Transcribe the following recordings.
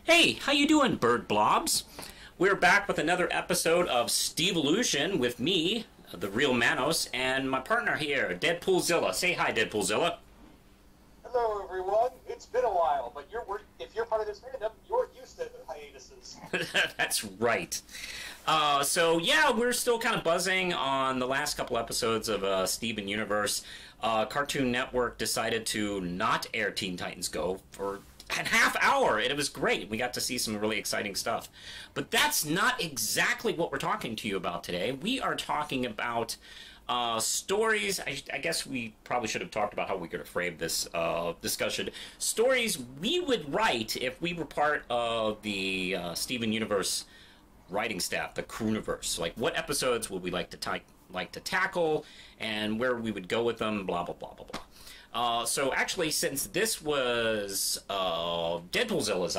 Hey, how you doing, bird blobs? We're back with another episode of Steveolution with me, the real Manos, and my partner here, Deadpoolzilla. Say hi, Deadpoolzilla. Hello, everyone. It's been a while, but if you're part of this fandom, you're used to hiatuses. That's right. So we're still kind of buzzing on the last couple episodes of Steven Universe. Cartoon Network decided to not air Teen Titans Go for a half hour, and it was great. We got to see some really exciting stuff. But that's not exactly what we're talking to you about today. We are talking about stories. I guess we probably should have talked about how we could have framed this discussion. Stories we would write if we were part of the Steven Universe writing staff, the Crooniverse. Like, what episodes would we like to tackle, and where we would go with them, blah, blah, blah, blah, blah. So actually, since this was Deadpoolzilla's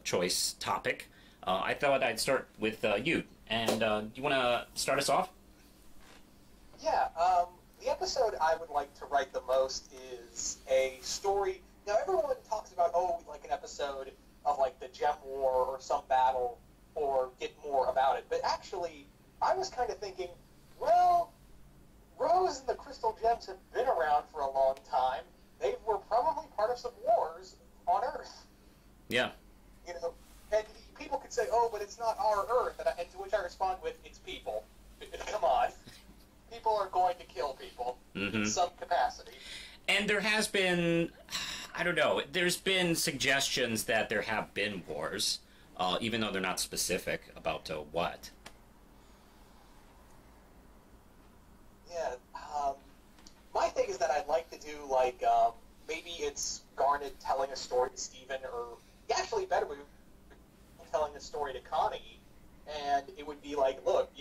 choice topic, I thought I'd start with you. And do you want to start us off? Yeah, the episode I would like to write the most is a story. Now, everyone talks about, like an episode of, like, the Gem War or some battle, or get more about it. But actually, I was kind of thinking, well, Rose and the Crystal Gems have been around for a long time. They were probably part of some wars on Earth. Yeah. You know, and people could say, oh, but it's not our Earth. And to which I respond with, it's people. Come on. People are going to kill people in some capacity. And there has been, I don't know, there's been suggestions that there have been wars, even though they're not specific about what. Yeah, my thing is that I'd like to do, like, maybe it's Garnet telling a story to Steven, or actually better would be telling a story to Connie, and it would be like, look,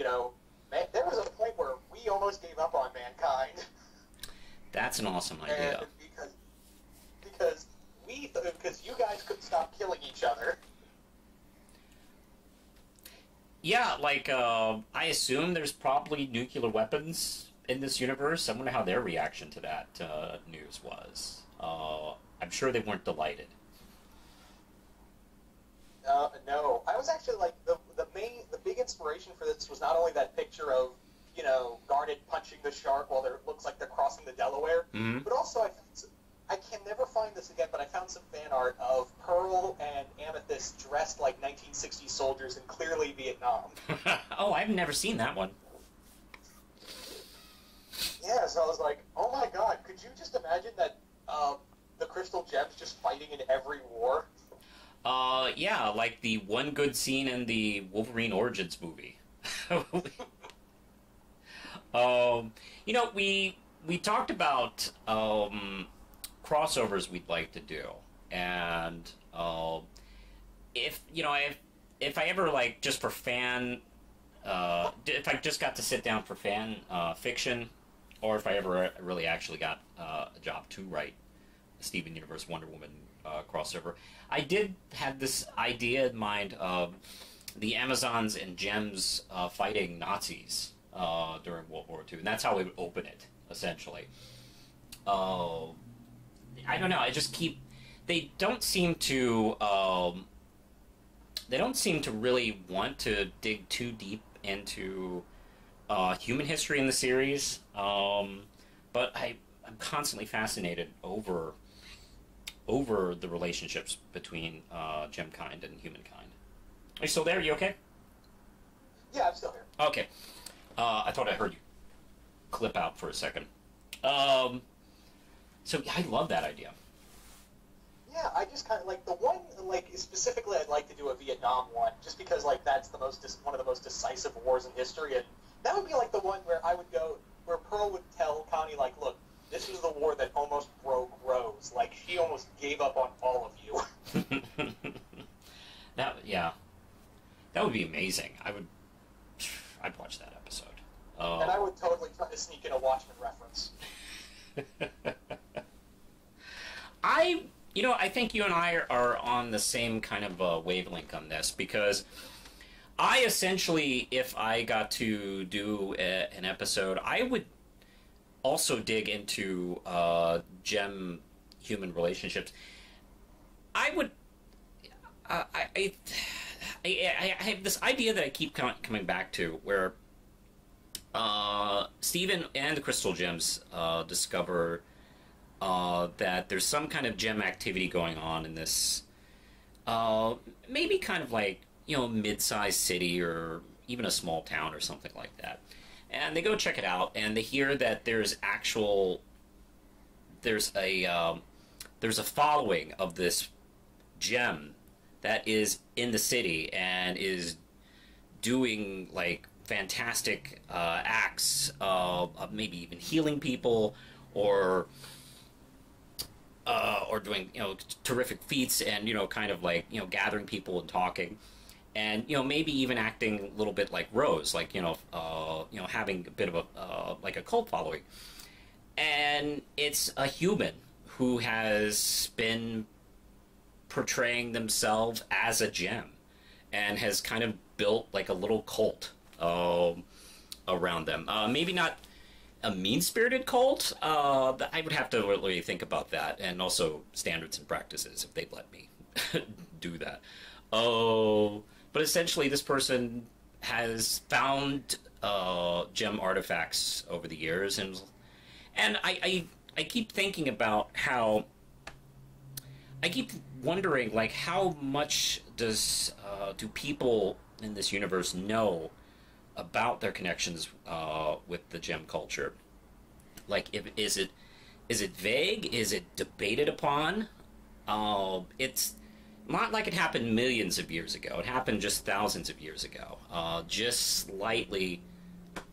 man, there was a point where we almost gave up on mankind. That's an awesome idea. And because you guys couldn't stop killing each other. Yeah, like, I assume there's probably nuclear weapons in this universe. I wonder how their reaction to that news was. I'm sure they weren't delighted. No. I was actually, like, the big inspiration for this was not only that picture of, Garnet punching the shark while it looks like they're crossing the Delaware, but also I can never find this again, but I found some fan art of Pearl and Amethyst dressed like 1960s soldiers in clearly Vietnam. Oh, I've never seen that one. Yeah, so I was like, oh my god, could you just imagine that the Crystal Gems just fighting in every war? Yeah, like the one good scene in the Wolverine Origins movie. We talked about crossovers we'd like to do, and if I ever, like, just for fan, if I just got to sit down for fan fiction, or if I ever really actually got a job to write a Steven Universe Wonder Woman crossover, I did have this idea in mind of the Amazons and Gems fighting Nazis during World War II, and that's how we would open it, essentially. I don't know. They don't seem to really want to dig too deep into human history in the series. But I'm constantly fascinated over the relationships between Gemkind and Humankind. Are you still there? You okay? Yeah, I'm still here. Okay. I thought I heard you clip out for a second. So I love that idea. Yeah, I just kind of like the one, like, specifically I'd like to do a Vietnam one, just because, like, that's one of the most decisive wars in history, and that would be, like, the one where I would go, where Pearl would tell Connie, like, look, this was the war that almost broke Rose. Like, she almost gave up on all of you. That would be amazing. I'd watch that episode. And I would totally try to sneak in a Watchmen reference. I think you and I are on the same kind of wavelength on this, because I essentially, if I got to do an episode, I would also dig into gem human relationships. I, I have this idea that I keep coming back to where Steven and the Crystal Gems discover that there's some kind of gem activity going on in this, maybe kind of like, mid-sized city or even a small town or something like that. And they go check it out, and they hear that there's a following of this gem that is in the city and is doing like fantastic acts of maybe even healing people or doing terrific feats and kind of like gathering people and talking and maybe even acting a little bit like Rose, like having a bit of a like a cult following. And it's a human who has been portraying themselves as a gem and has kind of built like a little cult around them. Maybe not a mean-spirited cult. I would have to really think about that, and also standards and practices if they'd let me do that. Oh, but essentially, this person has found gem artifacts over the years, and I keep thinking about how I keep wondering, like, how much do people in this universe know about their connections with the gem culture? Like, is it vague? Is it debated upon? It's not like it happened millions of years ago. It happened just thousands of years ago, just slightly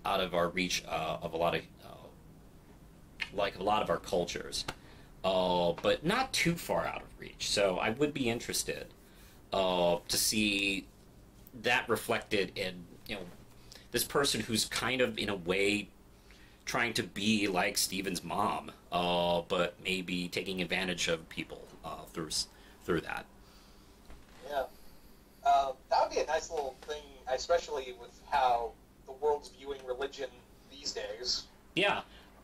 out of our reach of a lot of like a lot of our cultures, but not too far out of reach. So I would be interested to see that reflected in this person who's kind of in a way trying to be like Steven's mom, but maybe taking advantage of people through that. Yeah, that would be a nice little thing, especially with how the world's viewing religion these days. Yeah.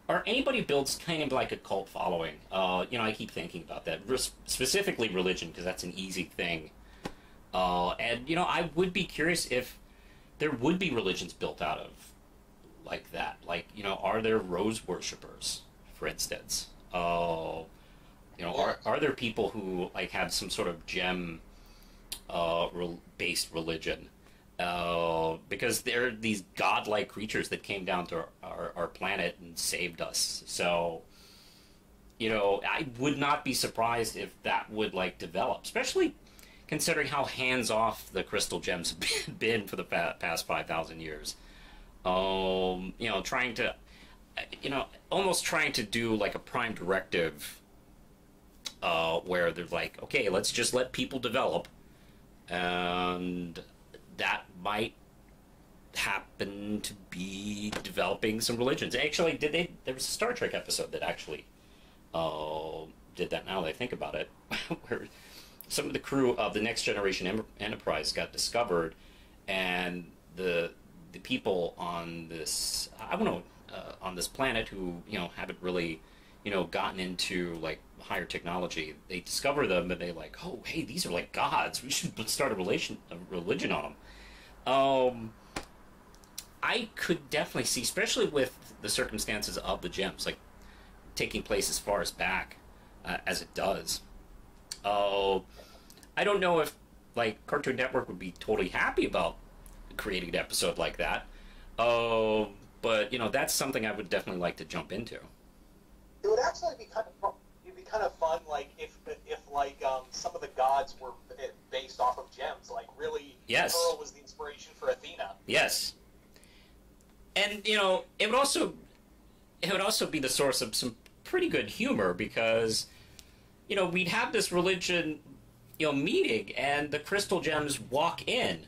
Or anybody builds kind of like a cult following. I keep thinking about that. Specifically religion, because that's an easy thing. And I would be curious if there would be religions built out of like that. Like, are there rose worshippers, for instance? Are there people who like have some sort of gem based religion? Because they're these godlike creatures that came down to our planet and saved us. So, I would not be surprised if that would like develop, especially considering how hands-off the crystal gems have been for the past 5,000 years. Trying to, almost trying to do like a prime directive, where they're like, okay, let's just let people develop, and that might happen to be developing some religions. Actually, there was a Star Trek episode that actually did that, now that I think about it, where some of the crew of the Next Generation Enterprise got discovered, and the people on this, I don't know, on this planet who, haven't really, gotten into like higher technology, they discover them and they like, oh, hey, these are like gods. We should start a religion on them. I could definitely see, especially with the circumstances of the gems, like taking place as far as back as it does. I don't know if like Cartoon Network would be totally happy about creating an episode like that. But that's something I would definitely like to jump into. It would actually be kind of fun, like if like some of the gods were based off of gems, like really. Yes. Pearl was the inspiration for Athena. Yes. And it would also be the source of some pretty good humor, because we'd have this religion meeting, and the crystal gems walk in,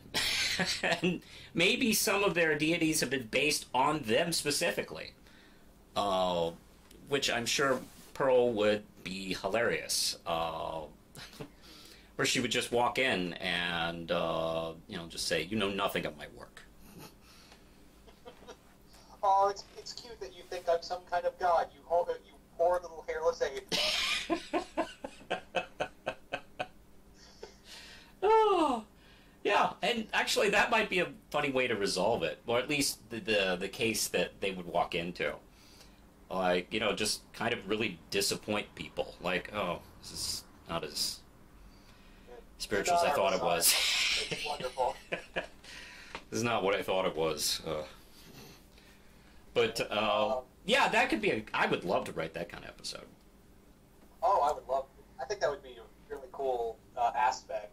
and maybe some of their deities have been based on them specifically, which I'm sure Pearl would be hilarious. Where she would just walk in and just say, "You know nothing of my work." Oh, it's cute that you think I'm some kind of god. You poor little hairless ape. actually, that might be a funny way to resolve it, or at least the case that they would walk into. Like, just kind of really disappoint people. Like, oh, this is not as spiritual as I thought it was. It's wonderful. This is not what I thought it was. But, yeah, that could be I would love to write that kind of episode. Oh, I would love I think that would be a really cool aspect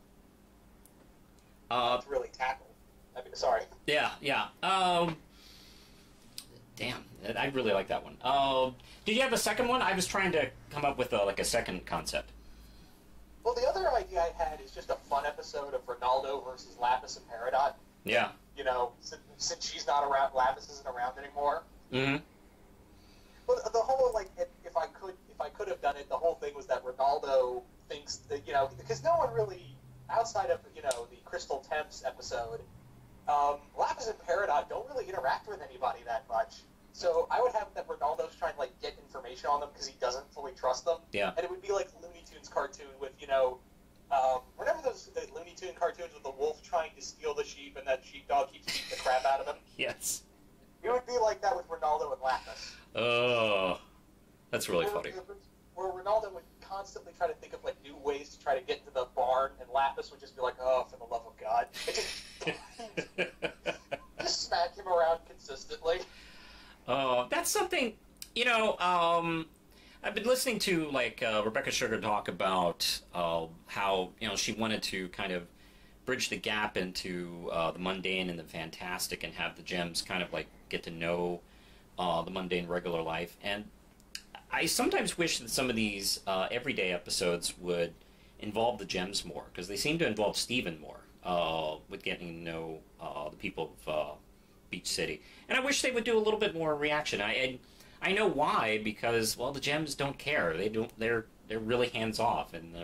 to really tackle. I mean, sorry. Yeah. Damn, I really like that one. Did you have a second one? I was trying to come up with a second concept. Well, the other idea I had is just a fun episode of Ronaldo versus Lapis and Peridot. Yeah. Since she's not around, Lapis isn't around anymore. Mm-hmm. But the whole, if I could have done it, the whole thing was that Ronaldo thinks that, because no one really, outside of, the Crystal Temps episode, Lapis and Peridot don't really interact with anybody that much. So I would have that Ronaldo's trying to, get information on them because he doesn't fully trust them. Yeah. And it would be like Looney Tunes cartoon with, remember those Looney Tune cartoons with the wolf trying to steal the sheep and that sheepdog keeps beating the crap out of him? Yes. It would be like that with Ronaldo and Lapis. Oh, that's really funny. Where Ronaldo would constantly try to think of new ways to try to get into the barn, and Lapis would just be like, "Oh, for the love of God!" Just smack him around consistently. Oh, that's something. I've been listening to Rebecca Sugar talk about how she wanted to kind of bridge the gap into the mundane and the fantastic, and have the gems kind of get to know the mundane regular life. And I sometimes wish that some of these everyday episodes would involve the gems more, because they seem to involve Steven more with getting to know the people of Beach City. And I wish they would do a little bit more reaction. I know why, because the gems don't care. They're really hands off, and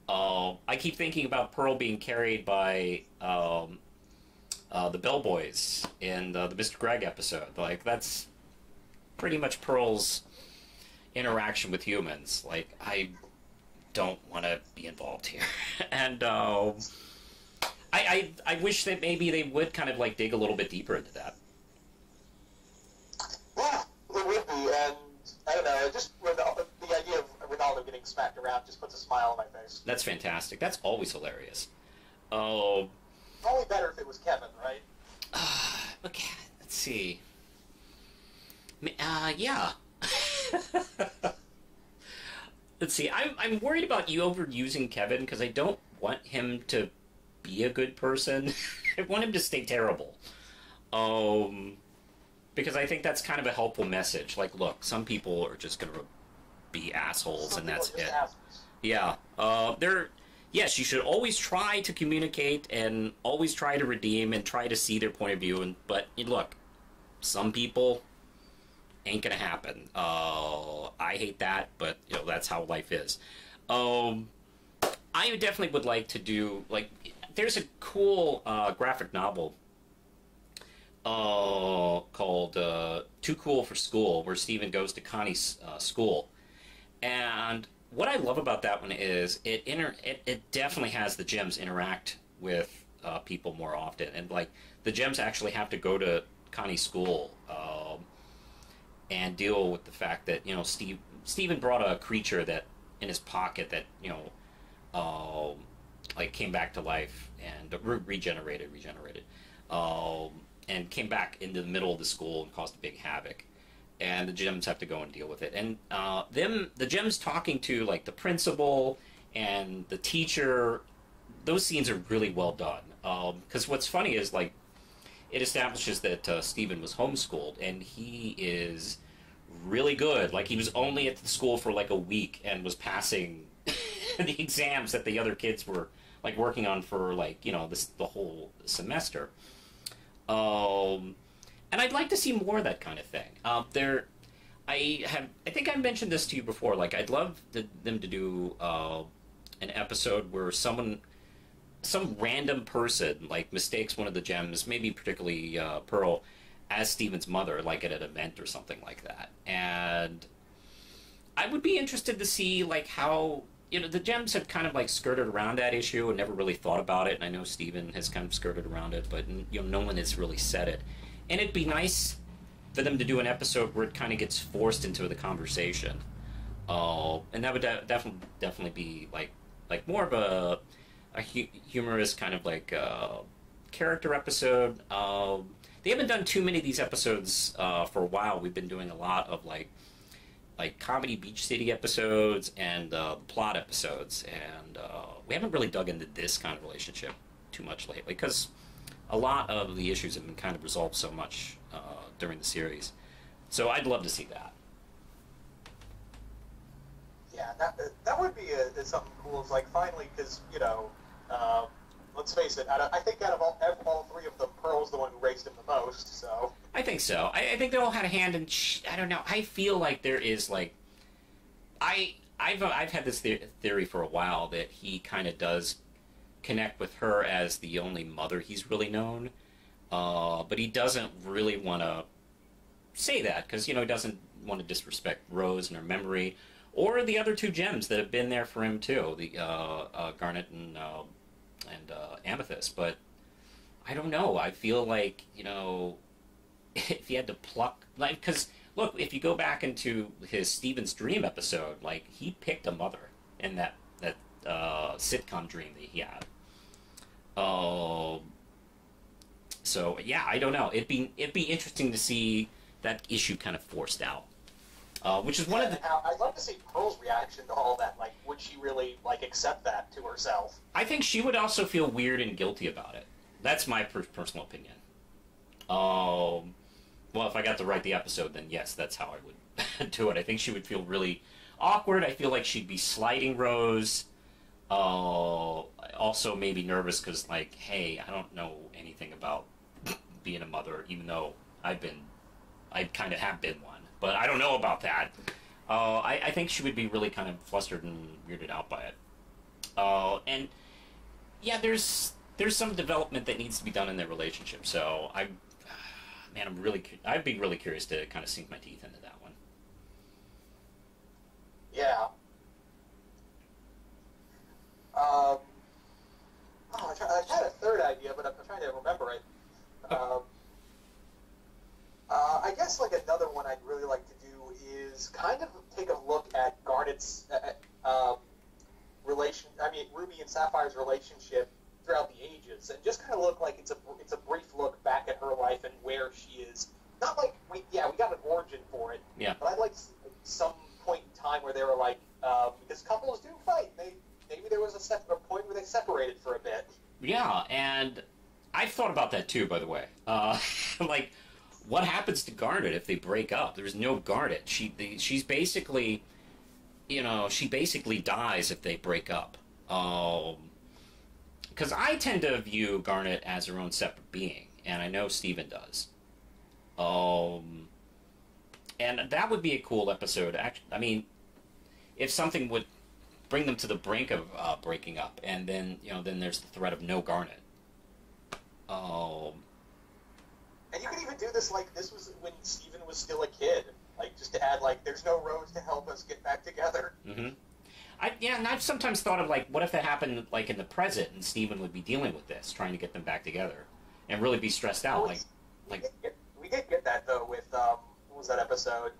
I keep thinking about Pearl being carried by the Bellboys in the Mr. Greg episode. That's pretty much Pearl's interaction with humans. I don't want to be involved here. And I wish that maybe they would kind of dig a little bit deeper into that. Yeah, it would be, and I don't know, just the idea of Ronaldo getting smacked around just puts a smile on my face. That's fantastic. That's always hilarious. Oh. Only better if it was Kevin, right? Okay, let's see. Yeah. Let's see. I'm worried about you overusing Kevin, because I don't want him to be a good person. I want him to stay terrible. Because I think that's kind of a helpful message. Look, some people are just going to be assholes, and that's it. Assholes. Yeah. Yes, you should always try to communicate and always try to redeem and try to see their point of view. But look, some people ain't gonna happen. I hate that, but that's how life is. I definitely would like to do there's a cool graphic novel called Too Cool for School, where Steven goes to Connie's school. And what I love about that one is it definitely has the gems interact with people more often. And the gems actually have to go to Connie's school and deal with the fact that, Steven brought a creature that in his pocket that, came back to life and regenerated. And came back into the middle of the school and caused a big havoc. And the gems have to go and deal with it. And the gems talking to the principal and the teacher, those scenes are really well done. Because what's funny is it establishes that Steven was homeschooled, and he is really good. He was only at the school for a week and was passing the exams that the other kids were working on for the whole semester. And I'd like to see more of that kind of thing. I think I mentioned this to you before. I'd love them to do an episode where some random person mistakes one of the gems, maybe particularly Pearl, as Steven's mother, at an event or something like that. And I would be interested to see how the Gems have kind of like skirted around that issue and never really thought about it. And I know Steven has kind of skirted around it, but no one has really said it. And it'd be nice for them to do an episode where it kind of gets forced into the conversation. And that would definitely be like more of a humorous kind of like character episode. They haven't done too many of these episodes for a while. We've been doing a lot of like comedy Beach City episodes and plot episodes, and we haven't really dug into this kind of relationship too much lately because a lot of the issues have been kind of resolved so much during the series. So I'd love to see that. Yeah, that would be something cool. It's like finally, because let's face it. I think out of all three of them, Pearl's the one who raised him the most. So I think so. I think they all had a hand in. I don't know. I feel like there is like, I've had this theory for a while that he kind of does connect with her as the only mother he's really known, but he doesn't really want to say that because he doesn't want to disrespect Rose and her memory, or the other two gems that have been there for him too, the Garnet and Amethyst. But I don't know. I feel like if he had to pluck, like, because look, if you go back into his Steven's Dream episode, like he picked a mother in that sitcom dream that he had. So yeah, I don't know. It'd be interesting to see that issue kind of forced out. Which is one of the. I'd love to see Pearl's reaction to all that. Like, would she really accept that to herself? I think she would also feel weird and guilty about it. That's my personal opinion. Well, if I got to write the episode, then yes, that's how I would do it. I think she would feel really awkward. I feel like she'd be slighting Rose. Also maybe nervous because, like, hey, I don't know anything about being a mother, even though I kind of have been one. But I don't know about that. I think she would be really kind of flustered and weirded out by it. And yeah, there's some development that needs to be done in their relationship. So I'd be really curious to kind of sink my teeth into that one. Yeah. I had a third idea, but I'm trying to remember it. I guess another one I'd really like to do is kind of take a look at Garnet's Ruby and Sapphire's relationship throughout the ages, and just kind of look like it's a brief look back at her life and where she is. Not like we got an origin for it. Yeah. But I'd like some point in time where they were because couples do fight. Maybe there was a point where they separated for a bit. Yeah, and I've thought about that too, by the way. What happens to Garnet if they break up? There's no Garnet. She's basically, she basically dies if they break up. Because I tend to view Garnet as her own separate being, and I know Steven does. And that would be a cool episode. Actually, if something would bring them to the brink of breaking up, and then then there's the threat of no Garnet. And you could even do this this was when Steven was still a kid, just to add there's no Rose to help us get back together. Mm-hmm. And I've sometimes thought of what if that happened in the present, and Steven would be dealing with this, trying to get them back together, and really be stressed out. We did get that though with what was that episode?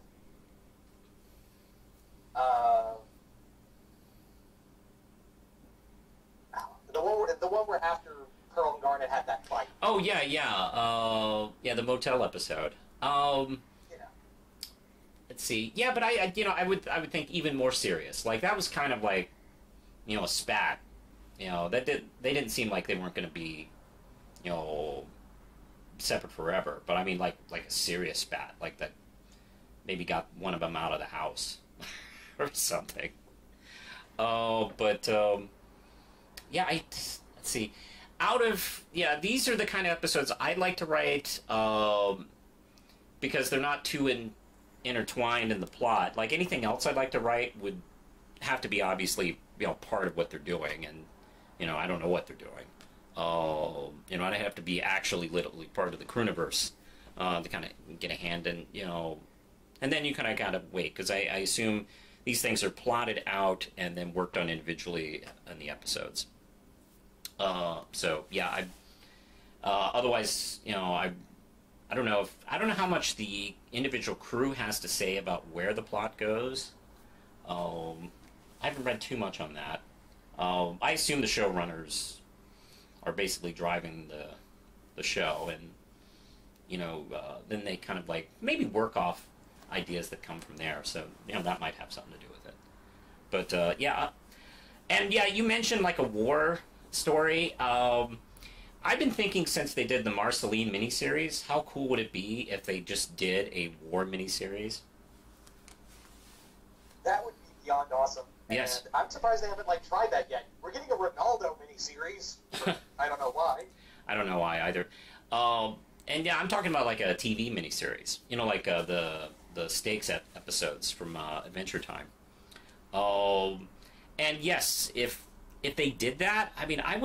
The one where after Pearl and Garnet had that fight. Oh yeah, the motel episode. Yeah. Let's see. Yeah, but I would think even more serious. That was kind of a spat. They didn't seem like they weren't going to be, separate forever. But like a serious spat, that maybe got one of them out of the house or something. Yeah, let's see. These are the kind of episodes I'd like to write because they're not too intertwined in the plot. Anything else I'd like to write would have to be obviously part of what they're doing, and I don't know what they're doing. I'd have to be actually literally part of the Crooniverse to kind of get a hand in, and then you kind of gotta wait because I assume these things are plotted out and then worked on individually in the episodes. So yeah, otherwise, I don't know how much the individual crew has to say about where the plot goes. I haven't read too much on that. I assume the showrunners are basically driving the show, and then they kind of like maybe work off ideas that come from there. So that might have something to do with it. But yeah, and yeah, you mentioned like a war story. I've been thinking since they did the Marceline miniseries, how cool would it be if they just did a war miniseries? That would be beyond awesome. Yes. And I'm surprised they haven't tried that yet. We're getting a Ronaldo miniseries. I don't know why. I don't know why either. And yeah, I'm talking about like a TV miniseries. Like the stakes episodes from Adventure Time. And yes, if they did that, I mean, I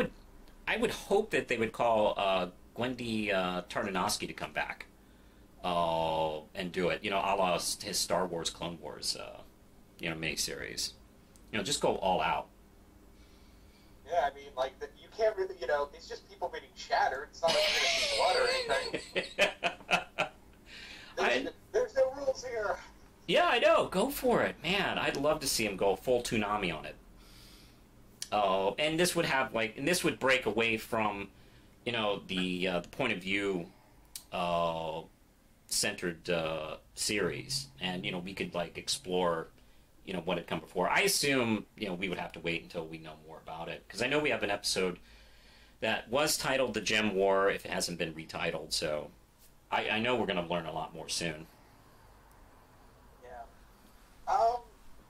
would hope that they would call Gwendy Tartanovsky to come back and do it. A la his Star Wars Clone Wars miniseries. Just go all out. Yeah, I mean, you can't really, it's just people getting shattered. It's not like you're going to see blood or anything. There's no rules here. Yeah, I know. Go for it, man. I'd love to see him go full Toonami on it. And this would have this would break away from, the point of view centered series, and we could explore, what had come before. I assume we would have to wait until we know more about it, because I know we have an episode that was titled The Gem War if it hasn't been retitled. So I know we're going to learn a lot more soon. Yeah.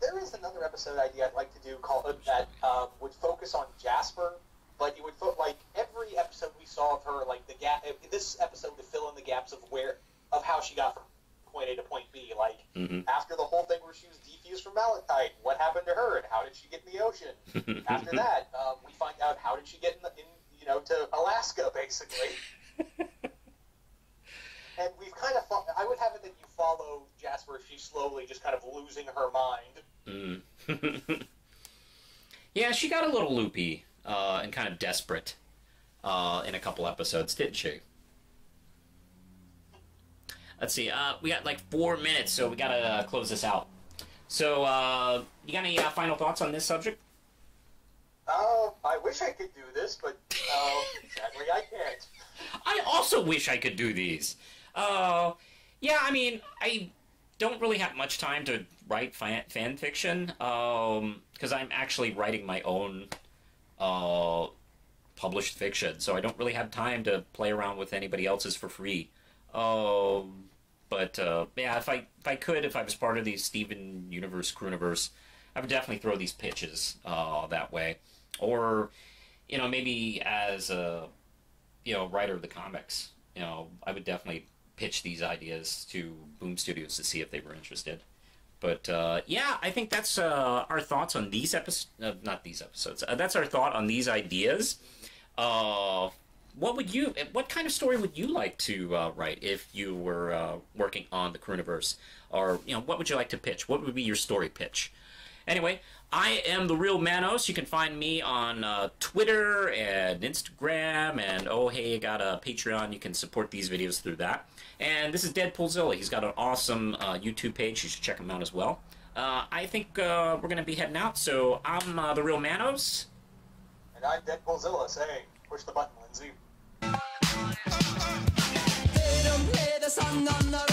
There is another episode idea I'd like to do that would focus on Jasper, but it would every episode we saw of her, the gap. This episode would fill in the gaps of how she got from point A to point B. After the whole thing where she was defused from malachite, what happened to her and how did she get in the ocean? After that, we find out how did she get to Alaska, basically. And we've kind of I would have it that you follow Jasper. She's slowly just kind of losing her mind. Yeah, she got a little loopy and kind of desperate in a couple episodes, didn't she? Let's see. We got 4 minutes, so we gotta close this out. So, you got any final thoughts on this subject? I wish I could do this, but sadly I can't. I also wish I could do these. Yeah, I mean, I don't really have much time to write fan fiction, because I'm actually writing my own published fiction, so I don't really have time to play around with anybody else's for free. But yeah, if I was part of the Steven Universe, Crooniverse, I would definitely throw these pitches that way. Or, maybe as a, writer of the comics, I would definitely pitch these ideas to Boom Studios to see if they were interested. But, yeah, I think that's our thoughts on these episodes. Not these episodes. That's our thought on these ideas. What kind of story would you like to write if you were working on the Crooniverse? Or, what would you like to pitch? What would be your story pitch? Anyway, I am The Real Manos. You can find me on Twitter and Instagram, and oh, hey, I got a Patreon. You can support these videos through that. And this is Deadpoolzilla. He's got an awesome YouTube page. You should check him out as well. I think we're going to be heading out, so I'm The Real Manos. And I'm Deadpoolzilla saying, push the button, Lindsay. They don't play the song on the